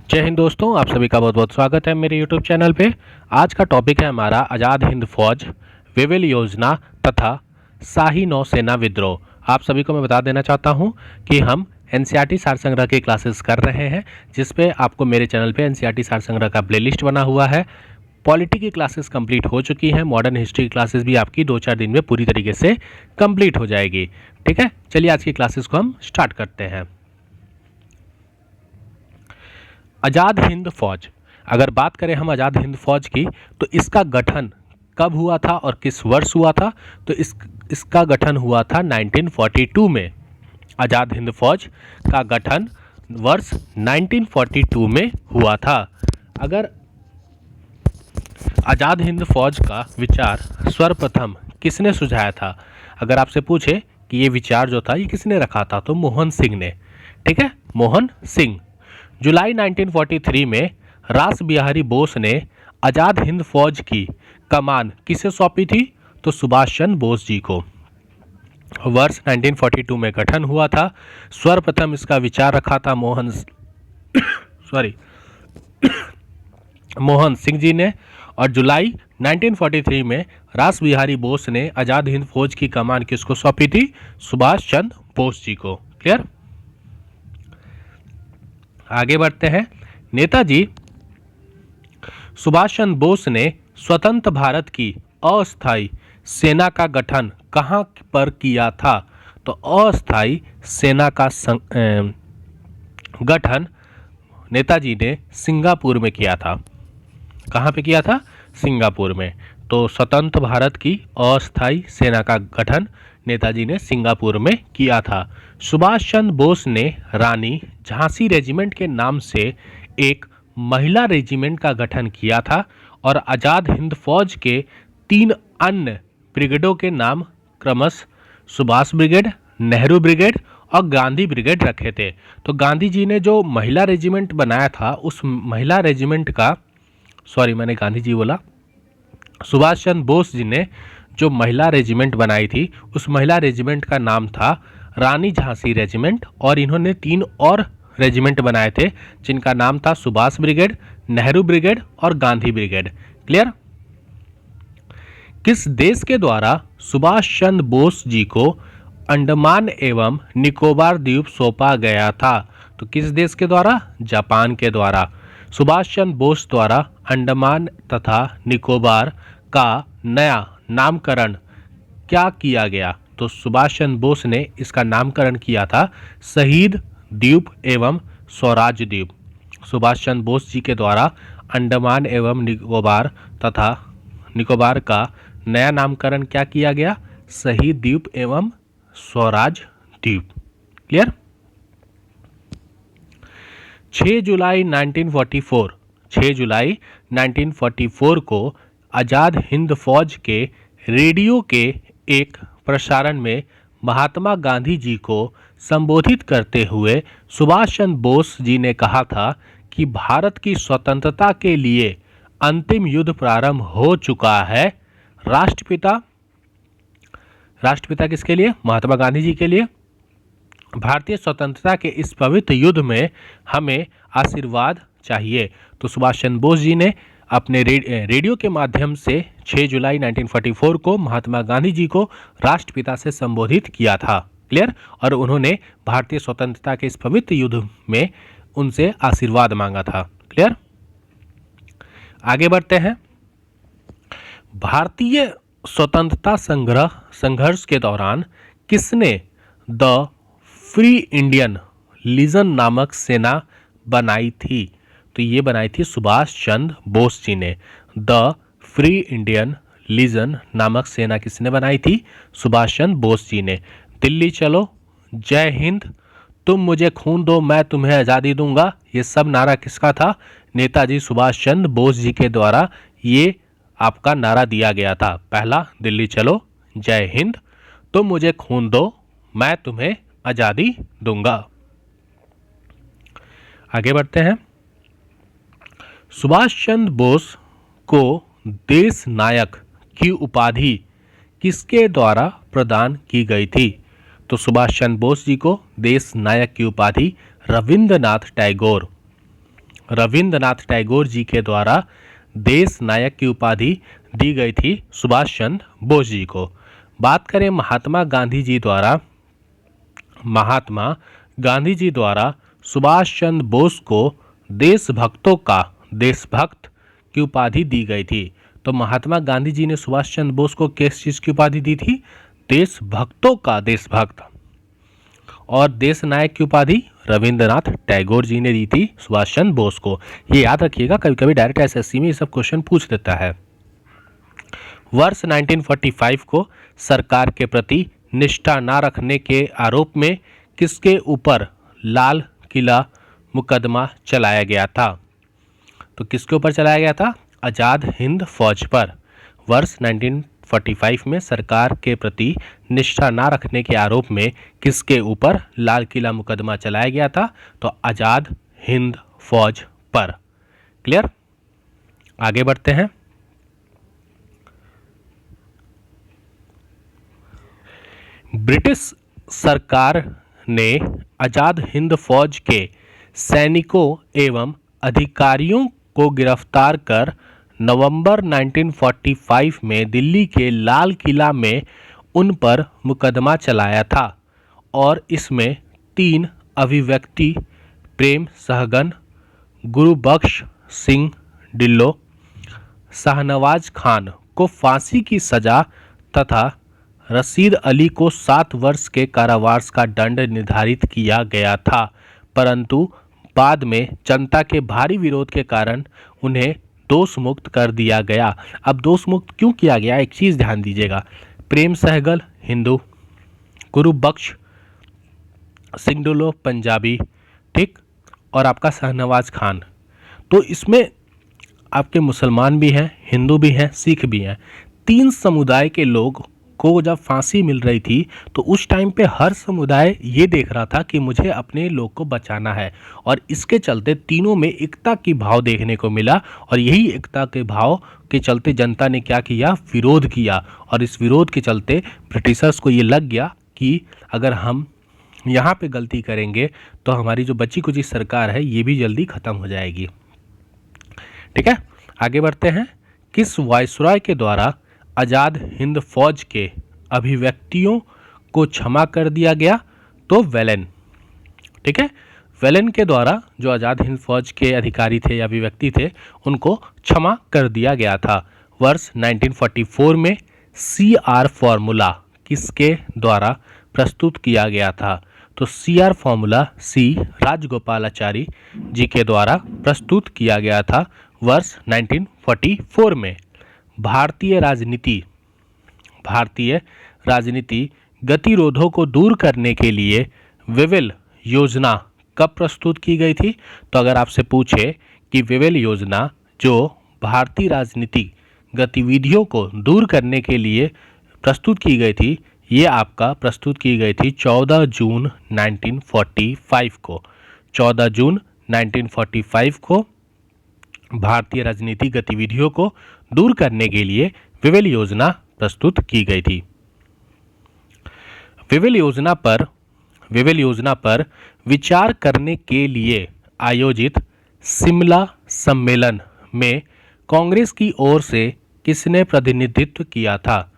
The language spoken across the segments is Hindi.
जय हिंद दोस्तों, आप सभी का बहुत बहुत स्वागत है मेरे YouTube चैनल पे। आज का टॉपिक है हमारा आज़ाद हिंद फौज, विविल योजना तथा शाही नौसेना विद्रोह। आप सभी को मैं बता देना चाहता हूं कि हम एनसीईआरटी सार संग्रह की क्लासेस कर रहे हैं, जिस पे आपको मेरे चैनल पे एनसीईआरटी सार संग्रह का प्लेलिस्ट बना हुआ है। पॉलिटी की क्लासेस कंप्लीट हो चुकी हैं, मॉडर्न हिस्ट्री की क्लासेस भी आपकी 2-4 दिन में पूरी तरीके से कंप्लीट हो जाएगी। ठीक है, चलिए आज की क्लासेस को हम स्टार्ट करते हैं। आज़ाद हिंद फौज, अगर बात करें हम आज़ाद हिंद फौज की, तो इसका गठन कब हुआ था और किस वर्ष हुआ था? तो इसका गठन हुआ था 1942 में। आज़ाद हिंद फौज का गठन वर्ष 1942 में हुआ था। अगर आज़ाद हिंद फौज का विचार सर्वप्रथम किसने सुझाया था, अगर आपसे पूछे कि ये विचार जो था ये किसने रखा था, तो मोहन सिंह ने। ठीक है, मोहन सिंह। जुलाई 1943 में रास बिहारी बोस ने आज़ाद हिंद फौज की कमान किसे सौंपी थी? तो सुभाष चंद्र बोस जी को। वर्ष 1942 में गठन हुआ था। सर्वप्रथम इसका विचार रखा था मोहन सिंह जी ने, और जुलाई 1943 में रास बिहारी बोस ने आज़ाद हिंद फौज की कमान किसको सौंपी थी? सुभाष चंद्र बोस जी को। क्लियर? आगे बढ़ते हैं। नेताजी सुभाष चंद्र बोस ने स्वतंत्र भारत की अस्थायी सेना का गठन कहां पर किया था? तो अस्थायी सेना का गठन नेताजी ने सिंगापुर में किया था। कहां पे किया था? सिंगापुर में। तो स्वतंत्र भारत की अस्थायी सेना का गठन नेताजी ने सिंगापुर में किया था। सुभाष चंद्र बोस ने रानी झांसी रेजिमेंट के नाम से एक महिला रेजिमेंट का गठन किया था, और आज़ाद हिंद फौज के 3 अन्य ब्रिगेडों के नाम क्रमशः सुभाष ब्रिगेड, नेहरू ब्रिगेड और गांधी ब्रिगेड रखे थे। तो गांधी जी ने जो महिला रेजिमेंट बनाया था, उस महिला रेजिमेंट का, सॉरी मैंने गांधी जी बोला, सुभाष चंद्र बोस जी ने जो महिला रेजिमेंट बनाई थी, उस महिला रेजिमेंट का नाम था रानी झांसी रेजिमेंट, और इन्होंने 3 और रेजिमेंट बनाए थे जिनका नाम था सुभाष ब्रिगेड, नेहरू ब्रिगेड और गांधी ब्रिगेड। क्लियर? किस देश के द्वारा सुभाष चंद्र बोस जी को अंडमान एवं निकोबार द्वीप सौंपा गया था? तो किस देश के द्वारा? जापान के द्वारा। सुभाष चंद्र बोस द्वारा अंडमान तथा निकोबार का नया नामकरण क्या किया गया? तो सुभाष चंद्र बोस ने इसका नामकरण किया था शहीद द्वीप एवं स्वराज द्वीप। सुभाष चंद्र बोस जी के द्वारा अंडमान एवं निकोबार तथा निकोबार का नया नामकरण क्या किया गया? शहीद द्वीप एवं स्वराज द्वीप। क्लियर? 6 जुलाई 1944 को आज़ाद हिंद फौज के रेडियो के एक प्रसारण में महात्मा गांधी जी को संबोधित करते हुए सुभाष चंद्र बोस जी ने कहा था कि भारत की स्वतंत्रता के लिए अंतिम युद्ध प्रारंभ हो चुका है। राष्ट्रपिता किसके लिए? महात्मा गांधी जी के लिए। भारतीय स्वतंत्रता के इस पवित्र युद्ध में हमें आशीर्वाद चाहिए। तो सुभाष चंद्र बोस जी ने अपने रेडियो के माध्यम से 6 जुलाई 1944 को महात्मा गांधी जी को राष्ट्रपिता से संबोधित किया था। क्लियर? और उन्होंने भारतीय स्वतंत्रता के इस पवित्र युद्ध में उनसे आशीर्वाद मांगा था। क्लियर? आगे बढ़ते हैं। भारतीय स्वतंत्रता संघर्ष के दौरान किसने द फ्री इंडियन लीजन नामक सेना बनाई थी? तो ये बनाई थी सुभाष चंद्र बोस जी ने। द फ्री इंडियन लीजन नामक सेना किसने बनाई थी? सुभाष चंद्र बोस जी ने। दिल्ली चलो, जय हिंद, तुम मुझे खून दो मैं तुम्हें आज़ादी दूंगा, ये सब नारा किसका था? नेताजी सुभाष चंद्र बोस जी के द्वारा ये आपका नारा दिया गया था। पहला, दिल्ली चलो, जय हिंद, तुम मुझे खून दो मैं तुम्हें आज़ादी दूंगा। आगे बढ़ते हैं। सुभाष चंद्र बोस को देश नायक की उपाधि किसके द्वारा प्रदान की गई थी? तो सुभाष चंद्र बोस जी को देश नायक की उपाधि रविंद्रनाथ टैगोर रविंद्रनाथ टैगोर जी के द्वारा देश नायक की उपाधि दी गई थी सुभाष चंद्र बोस जी को। बात करें महात्मा गांधी जी द्वारा सुभाष चंद्र बोस को देशभक्त की उपाधि दी गई थी। तो महात्मा गांधी जी ने सुभाष चंद्र बोस को किस चीज की उपाधि दी थी? देशभक्तों का देशभक्त। और देश नायक की उपाधि रविंद्रनाथ टैगोर जी ने दी थी सुभाष चंद्र बोस को। ये याद रखिएगा, कभी कभी डायरेक्ट एसएससी में ये सब क्वेश्चन पूछ देता है। वर्ष 1945 को सरकार के प्रति निष्ठा न रखने के आरोप में किसके ऊपर लाल किला मुकदमा चलाया गया था? तो किसके ऊपर चलाया गया था? आज़ाद हिंद फौज पर। वर्ष 1945 में सरकार के प्रति निष्ठा न रखने के आरोप में किसके ऊपर लाल किला मुकदमा चलाया गया था? तो आज़ाद हिंद फौज पर। क्लियर? आगे बढ़ते हैं। ब्रिटिश सरकार ने आज़ाद हिंद फौज के सैनिकों एवं अधिकारियों को गिरफ्तार कर नवंबर 1945 में दिल्ली के लाल किला में उन पर मुकदमा चलाया था और इसमें 3 अभिव्यक्ति प्रेम सहगन, गुरुबख्श सिंह ढिल्लों, शाहनवाज खान को फांसी की सजा तथा रशीद अली को 7 वर्ष के कारावास का दंड निर्धारित किया गया था, परंतु बाद में जनता के भारी विरोध के कारण उन्हें दोष मुक्त कर दिया गया। अब दोष मुक्त क्यों किया गया, एक चीज़ ध्यान दीजिएगा। प्रेम सहगल हिंदू, गुरुबख्श सिंह ढिल्लों पंजाबी, ठीक, और आपका शाहनवाज खान, तो इसमें आपके मुसलमान भी हैं, हिंदू भी हैं, सिख भी हैं। 3 समुदाय के लोग को जब फांसी मिल रही थी तो उस टाइम पे हर समुदाय ये देख रहा था कि मुझे अपने लोग को बचाना है, और इसके चलते तीनों में एकता की भाव देखने को मिला। और यही एकता के भाव के चलते जनता ने क्या किया? विरोध किया। और इस विरोध के चलते ब्रिटिशर्स को ये लग गया कि अगर हम यहाँ पे गलती करेंगे तो हमारी जो बची कुची सरकार है ये भी जल्दी ख़त्म हो जाएगी। ठीक है, आगे बढ़ते हैं। किस वायसरॉय के द्वारा आज़ाद हिंद फौज के अभिव्यक्तियों को क्षमा कर दिया गया? तो वेलेन। ठीक है, वेलेन के द्वारा जो आज़ाद हिंद फौज के अधिकारी थे या अभिव्यक्ति थे उनको क्षमा कर दिया गया था। वर्ष 1944 में CR फॉर्मूला किसके द्वारा प्रस्तुत किया गया था? तो CR फॉर्मूला C राजगोपालाचारी जी के द्वारा प्रस्तुत किया गया था वर्ष 1944 में। भारतीय राजनीति गतिरोधों को दूर करने के लिए विविल योजना कब प्रस्तुत की गई थी? तो अगर आपसे पूछे कि विविल योजना जो भारतीय राजनीतिक गतिविधियों को दूर करने के लिए प्रस्तुत की गई थी, ये आपका प्रस्तुत की गई थी 14 जून 1945 को। 14 जून 1945 को भारतीय राजनीतिक गतिविधियों को दूर करने के लिए विविल योजना प्रस्तुत की गई थी। विविल योजना पर विचार करने के लिए आयोजित शिमला सम्मेलन में कांग्रेस की ओर से किसने प्रतिनिधित्व किया था?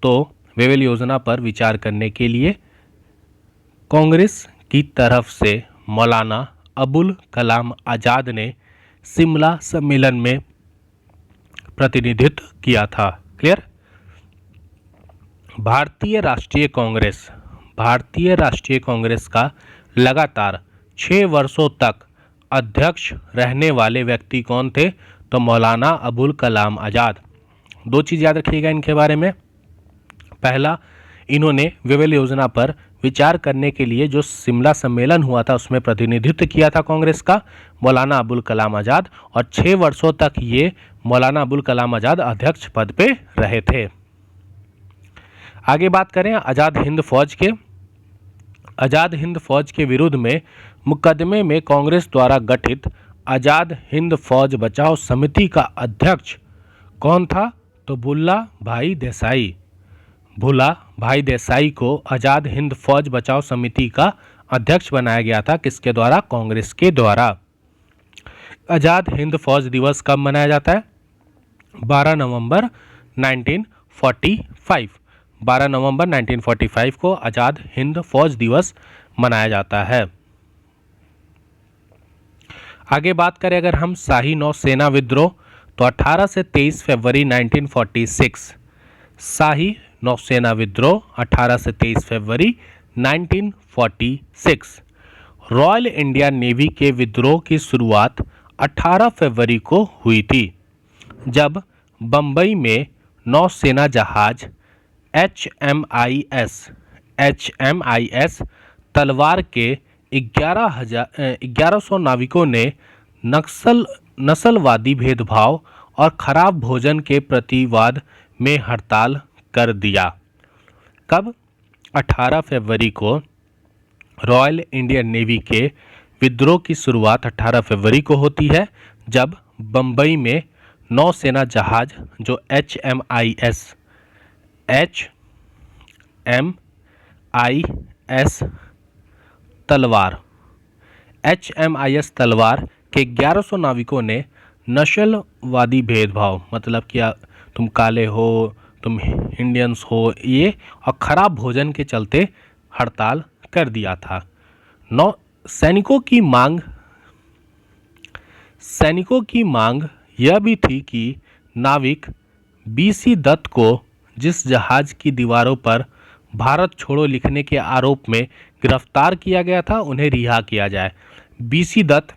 तो विविल योजना पर विचार करने के लिए कांग्रेस की तरफ से मौलाना अबुल कलाम आज़ाद ने शिमला सम्मेलन में प्रतिनिधित्व किया था। क्लियर? भारतीय राष्ट्रीय कांग्रेस का लगातार 6 वर्षों तक अध्यक्ष रहने वाले व्यक्ति कौन थे? तो मौलाना अबुल कलाम आज़ाद। 2 चीज़ याद रखिएगा इनके बारे में। पहला, इन्होंने विविल योजना पर विचार करने के लिए जो शिमला सम्मेलन हुआ था उसमें प्रतिनिधित्व किया था कांग्रेस का मौलाना अबुल कलाम आज़ाद, और 6 वर्षों तक ये मौलाना अबुल कलाम आज़ाद अध्यक्ष पद पे रहे थे। आगे बात करें आज़ाद हिंद फौज के विरुद्ध में मुकदमे में कांग्रेस द्वारा गठित आज़ाद हिंद फौज बचाओ समिति का अध्यक्ष कौन था? तो भुल्ला भाई देसाई को आज़ाद हिंद फौज बचाओ समिति का अध्यक्ष बनाया गया था। किसके द्वारा? कांग्रेस के द्वारा। आज़ाद हिंद फौज दिवस कब मनाया जाता है? 12 नवंबर 1945। 12 नवंबर 1945 को आज़ाद हिंद फौज दिवस मनाया जाता है। आगे बात करें अगर हम शाही नौसेना विद्रोह, तो 18 से 23 फरवरी 1946। शाही नौसेना विद्रोह 18 से 23 फरवरी 1946। रॉयल इंडिया नेवी के विद्रोह की शुरुआत 18 फरवरी को हुई थी, जब बंबई में नौसेना जहाज HMIS तलवार के 1100 नाविकों ने नस्लवादी भेदभाव और खराब भोजन के प्रतिवाद में हड़ताल कर दिया। कब? 18 फरवरी को रॉयल इंडियन नेवी के विद्रोह की शुरुआत 18 फरवरी को होती है, जब बंबई में नौसेना जहाज जो HMIS तलवार के 1100 नाविकों ने नस्लवादी भेदभाव, मतलब कि तुम काले हो, तुम इंडियंस हो, ये और खराब भोजन के चलते हड़ताल कर दिया था। सैनिकों की मांग यह भी थी कि नाविक BC दत्त को जिस जहाज की दीवारों पर भारत छोड़ो लिखने के आरोप में गिरफ्तार किया गया था, उन्हें रिहा किया जाए। BC दत्त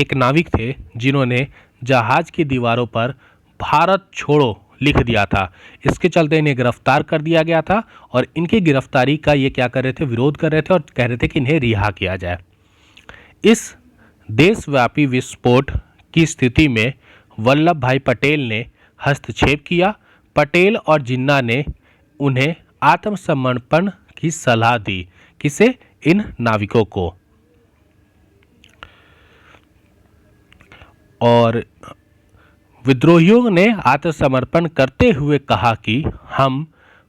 एक नाविक थे जिन्होंने जहाज की दीवारों पर भारत छोड़ो लिख दिया था। इसके चलते इन्हें गिरफ्तार कर दिया गया था और इनकी गिरफ्तारी का ये क्या कर रहे थे? विरोध कर रहे थे और कह रहे थे कि इन्हें रिहा किया जाए। इस देशव्यापी विस्फोट की स्थिति में वल्लभ भाई पटेल ने हस्तक्षेप किया। पटेल और जिन्ना ने उन्हें आत्मसमर्पण की सलाह दी। किसे? इन नाविकों को। और विद्रोहियों ने आत्मसमर्पण करते हुए कहा कि हम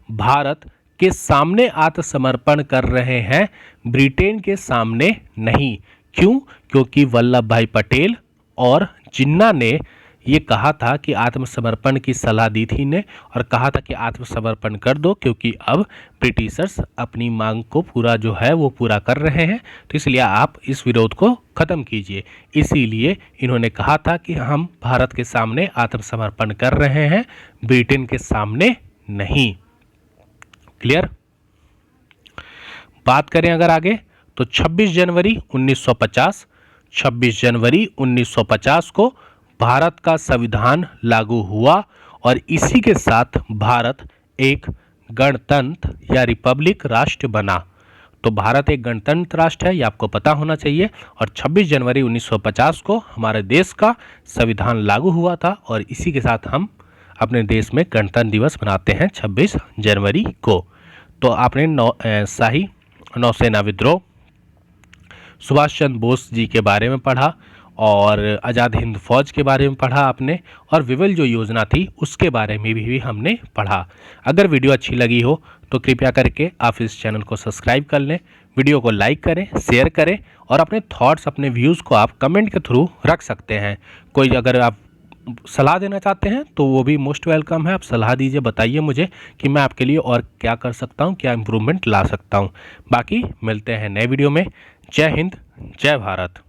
भारत के सामने आत्मसमर्पण कर रहे हैं, ब्रिटेन के सामने नहीं। क्यों? क्योंकि वल्लभ भाई पटेल और जिन्ना ने ये कहा था कि आत्मसमर्पण की सलाह दी थी इन्हें और कहा था कि आत्मसमर्पण कर दो, क्योंकि अब ब्रिटिशर्स अपनी मांग को पूरा जो है वो पूरा कर रहे हैं, तो इसलिए आप इस विरोध को ख़त्म कीजिए। इसीलिए इन्होंने कहा था कि हम भारत के सामने आत्मसमर्पण कर रहे हैं, ब्रिटेन के सामने नहीं। क्लियर? बात करें अगर आगे, तो 26 जनवरी 1950 को भारत का संविधान लागू हुआ और इसी के साथ भारत एक गणतंत्र या रिपब्लिक राष्ट्र बना। तो भारत एक गणतंत्र राष्ट्र है, ये आपको पता होना चाहिए। और 26 जनवरी 1950 को हमारे देश का संविधान लागू हुआ था और इसी के साथ हम अपने देश में गणतंत्र दिवस मनाते हैं 26 जनवरी को। तो आपने शाही नौसेना विद्रोह, सुभाष चंद्र बोस जी के बारे में पढ़ा और आज़ाद हिंद फौज के बारे में पढ़ा आपने, और विवेल जो योजना थी उसके बारे में भी हमने पढ़ा। अगर वीडियो अच्छी लगी हो तो कृपया करके आप इस चैनल को सब्सक्राइब कर लें, वीडियो को लाइक करें, शेयर करें और अपने थॉट्स, अपने व्यूज़ को आप कमेंट के थ्रू रख सकते हैं। कोई अगर आप सलाह देना चाहते हैं तो वो भी मोस्ट वेलकम है। आप सलाह दीजिए, बताइए मुझे कि मैं आपके लिए और क्या कर सकता हूँ, क्या इम्प्रूवमेंट ला सकता हूँ। बाकी मिलते हैं नए वीडियो में। जय हिंद, जय भारत।